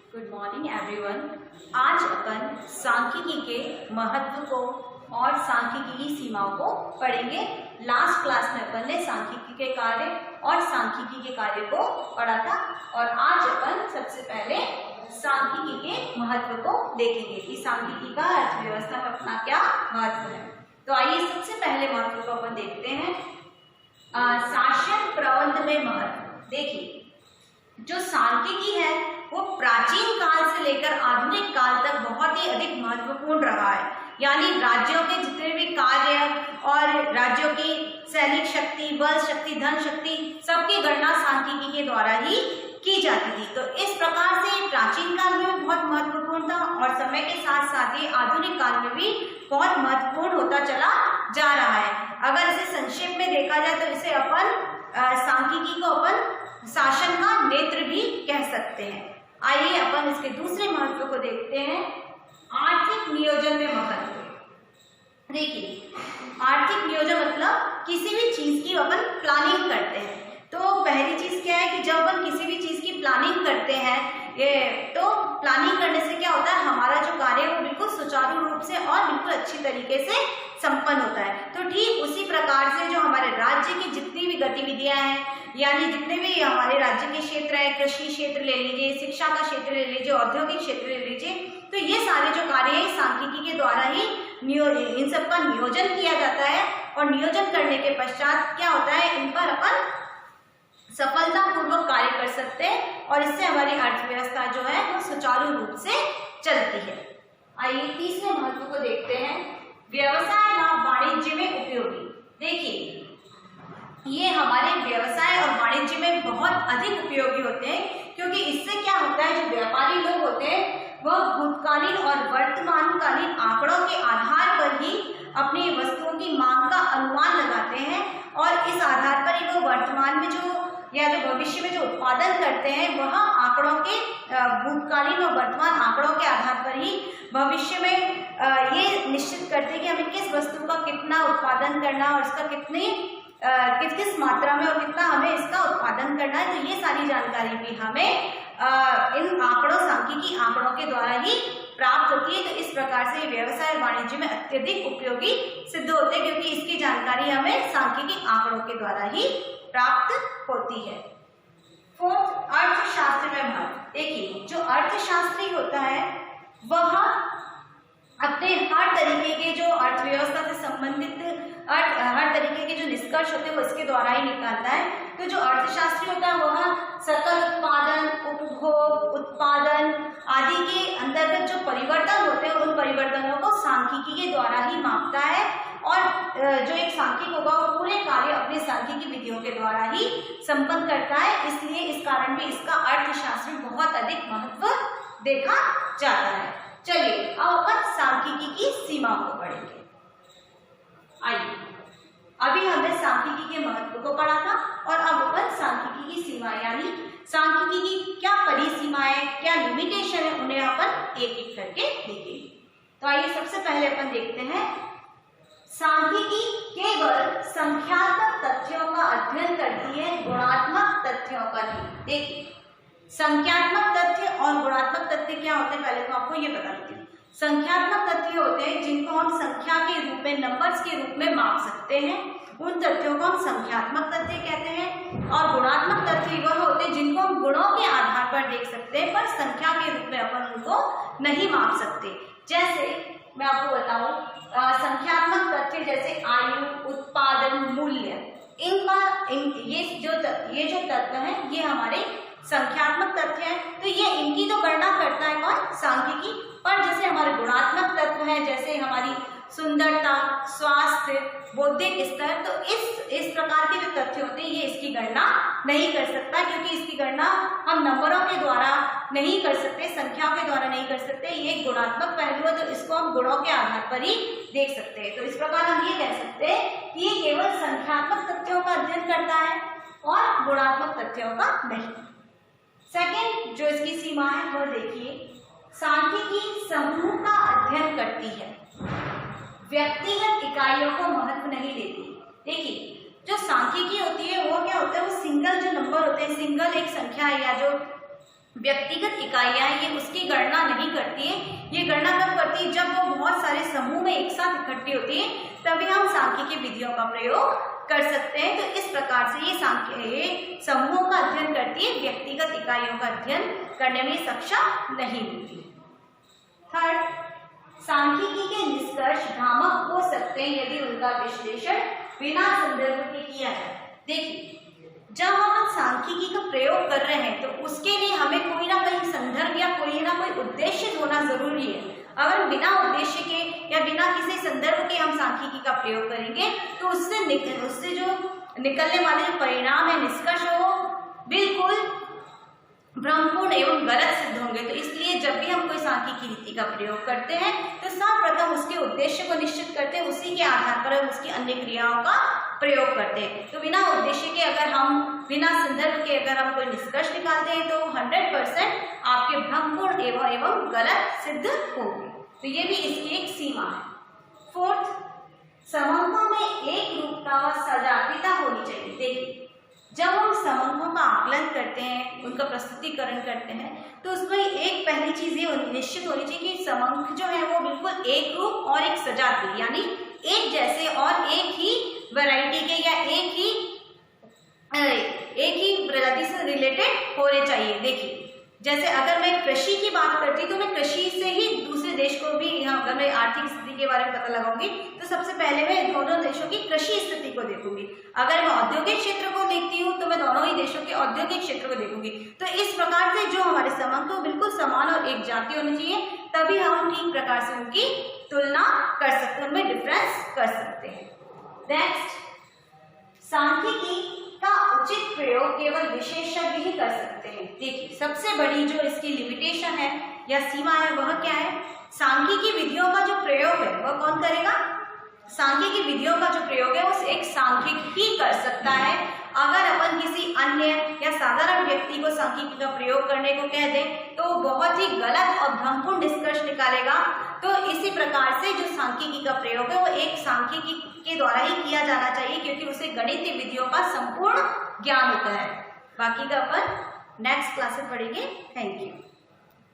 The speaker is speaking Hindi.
Good morning everyone. आज अपन सांख्यिकी के महत्व को और सांख्यिकी की सीमाओं को पढ़ेंगे। लास्ट क्लास में अपन ने सांख्यिकी के कार्य और सांख्यिकी के कार्य को पढ़ा था और आज अपन सबसे पहले सांख्यिकी के महत्व को देखेंगे कि सांख्यिकी का अर्थव्यवस्था में अपना क्या महत्व है। तो आइए सबसे पहले महत्व को अपन देखते हैं। शासन प्रबंध में महत्व। देखिए, जो सांख्यिकी है वो प्राचीन काल से लेकर आधुनिक काल तक बहुत ही अधिक महत्वपूर्ण रहा है। यानी राज्यों के जितने भी कार्य और राज्यों की सैनिक शक्ति, बल शक्ति, धन शक्ति, सबकी गणना सांख्यिकी के द्वारा ही की जाती थी। तो इस प्रकार से प्राचीन काल में भी बहुत महत्वपूर्ण था और समय के साथ साथ ही आधुनिक काल में भी बहुत महत्वपूर्ण होता चला जा रहा है। अगर इसे संक्षेप में देखा जाए तो इसे अपन सांख्यिकी को अपन शासन का नेत्र भी कह सकते हैं। आइए अपन इसके दूसरे महत्व को देखते हैं। आर्थिक नियोजन में महत्व। देखिए, आर्थिक नियोजन मतलब किसी भी चीज की अपन प्लानिंग करते हैं। तो पहली चीज क्या है कि जब अपन किसी भी चीज की प्लानिंग करते हैं तो प्लानिंग करने से क्या होता है, हमारा जो कार्य है वो बिल्कुल सुचारू रूप से और बिल्कुल अच्छी तरीके से संपन्न होता है। तो ठीक उसी प्रकार से जो हमारे राज्य की जितनी भी गतिविधियां हैं, यानी जितने भी हमारे राज्य के क्षेत्र है, कृषि क्षेत्र ले लीजिए, शिक्षा का क्षेत्र ले लीजिए, औद्योगिक क्षेत्र ले लीजिए, तो ये सारे जो कार्य है सांख्यिकी के द्वारा ही इन सबका नियोजन किया जाता है। और नियोजन करने के पश्चात क्या होता है, इन पर अपन सफलतापूर्वक कार्य कर सकते हैं और इससे हमारी अर्थव्यवस्था जो है वो सुचारू रूप से चलती है। आइए तीसरे महत्व को देखते हैं। व्यवसाय व वाणिज्य में उपयोगी। देखिए, ये हमारे व्यवसाय और वाणिज्य में बहुत अधिक उपयोगी होते हैं, क्योंकि इससे क्या होता है, जो व्यापारी लोग होते हैं वह भूतकालीन और वर्तमानकालीन आंकड़ों के आधार पर ही अपनी वस्तुओं की मांग का अनुमान लगाते हैं और इस आधार पर ही वो वर्तमान में जो या जो भविष्य में जो उत्पादन करते हैं वह आंकड़ों के भूतकालीन और वर्तमान आंकड़ों के आधार पर ही भविष्य में ये निश्चित करते हैं कि हमें किस वस्तु का कितना उत्पादन करना और इसका किस मात्रा में और कितना हमें इसका उत्पादन करना है। तो ये सारी जानकारी भी हमें इन आंकड़ों, सांख्यिकी आंकड़ों के द्वारा ही प्राप्त होती है। तो इस प्रकार से व्यवसाय और वाणिज्य में अत्यधिक उपयोगी सिद्ध होते हैं, क्योंकि इसकी जानकारी हमें सांख्यिकी आंकड़ों के द्वारा ही प्राप्त होती है। फोर्थ, अर्थशास्त्र में महत्व। देखिए, जो अर्थशास्त्री होता है वह अपने हर तरीके के जो अर्थव्यवस्था से संबंधित हर तरीके के जो निष्कर्ष होते हैं वो इसके द्वारा ही निकालता है। तो जो अर्थशास्त्री होता है वह सकल उत्पादन, उपभोग, उत्पादन आदि के अंतर्गत जो परिवर्तन होते हैं उन परिवर्तनों को सांख्यिकी के द्वारा ही मापता है और जो एक सांख्यिक होगा वो पूरे कार्य अपने सांख्यिकी विधियों के द्वारा ही संपन्न करता है। इसलिए इस कारण भी इसका अर्थशास्त्र में बहुत अधिक महत्व देखा जाता है। चलिए अब अपन सांख्यिकी की सीमाओं को पढ़ेंगे। आइए, अभी हमने सांख्यिकी के महत्व को पढ़ा था और अब अपन सांख्यिकी की सीमा यानी सांख्यिकी की क्या परिसीमाएं, क्या लिमिटेशन है, उन्हें अपन एक एक करके देखेंगे। तो आइए सबसे पहले अपन देखते हैं, सांख्यिकी केवल संख्यात्मक तथ्यों का अध्ययन करती है, गुणात्मक तथ्यों का नहीं। देखिए, संख्यात्मक तथ्य और गुणात्मक तथ्य क्या होते हैं, पहले तो आपको ये बता देती हूँ। संख्यात्मक तथ्य होते हैं जिनको हम संख्या के रूप में, नंबर्स के रूप में माप सकते हैं, उन तथ्यों को हम संख्यात्मक तथ्य कहते हैं। और गुणात्मक तथ्य वह होते हैं जिनको हम गुणों के आधार पर देख सकते हैं, पर संख्या के रूप में अपन उनको नहीं माप सकते। जैसे मैं आपको बताऊं, संख्यात्मक तथ्य जैसे आयु, उत्पादन, मूल्य, ये जो तथ्य है ये हमारे संख्यात्मक तथ्य है। तो ये इनकी तो गणना करता है कौन, सांख्यिकी। पर जैसे हमारे गुणात्मक तत्व है, जैसे हमारी सुंदरता, स्वास्थ्य, बौद्धिक स्तर, तो इस प्रकार के जो तथ्य होते हैं ये इसकी गणना नहीं कर सकता, क्योंकि इसकी गणना हम नंबरों के द्वारा नहीं कर सकते, संख्याओं के द्वारा नहीं कर सकते। ये एक गुणात्मक पहलू है, तो इसको हम गुणों के आधार पर ही देख सकते हैं। तो इस प्रकार हम ये कह सकते हैं कि ये केवल संख्यात्मक तथ्यों का अध्ययन करता है और गुणात्मक तथ्यों का नहीं। सेकेंड जो इसकी सीमा है वो देखिए, सांख्यिकी समूह का अध्ययन करती है, व्यक्तिगत इकाइयों को महत्व नहीं देती। देखिए, जो सांख्यिकी होती है वो क्या होता है, वो सिंगल जो नंबर होते हैं, सिंगल एक संख्या है या जो व्यक्तिगत इकाइयां ये उसकी गणना नहीं करती है। ये गणना कब करती है? जब वो बहुत सारे समूह में एक साथ इकट्ठी होती है, तभी हम सांख्यिकी विधियों का प्रयोग कर सकते हैं। तो इस प्रकार से ये समूहों का अध्ययन करती है, व्यक्तिगत इकाइयों का अध्ययन करने में सक्षम नहीं होती। थर्ड, सांख्यिकी के निष्कर्ष भ्रामक हो सकते हैं यदि उनका विश्लेषण बिना संदर्भ के किया जाए। देखिए, जब हम सांख्यिकी का प्रयोग कर रहे हैं तो उसके लिए हमें कोई ना कोई संदर्भ या कोई ना कोई उद्देश्य होना जरूरी है। अगर बिना उद्देश्य के या बिना किसी संदर्भ के हम सांख्यिकी का प्रयोग करेंगे तो उससे जो निकलने वाले जो परिणाम है, निष्कर्ष हो, बिल्कुल भ्रमपूर्ण एवं गलत सिद्ध होंगे। तो इसलिए जब भी हम कोई सांख्यिकी रीति का प्रयोग करते हैं तो सर्वप्रथम उसके उद्देश्य को निश्चित करते हैं, उसी के आधार पर हम उसकी अन्य क्रियाओं का प्रयोग करते हैं। तो बिना उद्देश्य के अगर हम बिना संदर्भ के अगर हम कोई निष्कर्ष निकालते हैं तो 100% आपके भ्रमपूर्ण एवं गलत सिद्ध होंगे। तो ये भी इसकी एक सीमा है। फोर्थ, समूहों में एक रूपता व सजातीयता होनी चाहिए। देखिए, जब हम समूहों का आकलन करते हैं, उनका प्रस्तुतिकरण करते हैं, तो उसमें एक पहली चीज ये निश्चित होनी चाहिए कि समूह जो है वो बिल्कुल एक रूप और एक सजातीय, यानी एक जैसे और एक ही वैरायटी के या एक ही प्रजाति से रिलेटेड होने चाहिए। देखिए, जैसे अगर मैं कृषि की बात करती हूँ तो मैं कृषि से ही दूसरे देश को भी, यहाँ अगर मैं आर्थिक स्थिति के बारे में पता लगाऊंगी तो सबसे पहले मैं दोनों देशों की कृषि स्थिति को देखूंगी। अगर मैं औद्योगिक क्षेत्र को देखती हूँ तो मैं दोनों ही देशों के औद्योगिक क्षेत्र को देखूंगी। तो इस प्रकार से जो हमारे समूह को बिल्कुल समान और एक जाति होनी चाहिए, तभी हम ठीक प्रकार से उनकी तुलना कर सकते हैं, उनमें डिफरेंस कर सकते हैं। नेक्स्ट, सांख्यिकी का उचित प्रयोग केवल विशेषज्ञ ही कर सकते हैं। देखिए, सबसे बड़ी जो इसकी लिमिटेशन है या सीमा है वह क्या है? सांख्यिकी विधियों का जो प्रयोग है वह कौन करेगा? सांख्यिकी विधियों का जो प्रयोग है वो एक सांख्यिक ही कर सकता है। अगर अपन किसी अन्य या साधारण व्यक्ति को सांख्यिकी का प्रयोग करने को कह दें तो बहुत ही गलत और भ्रमपूर्ण निष्कर्ष निकालेगा। तो इसी प्रकार से जो सांख्यिकी का प्रयोग है वो एक सांख्यिकी के द्वारा ही किया जाना चाहिए, क्योंकि उसे गणितीय विधियों का संपूर्ण ज्ञान होता है। बाकी का अपन नेक्स्ट क्लास में पढ़ेंगे। Thank you.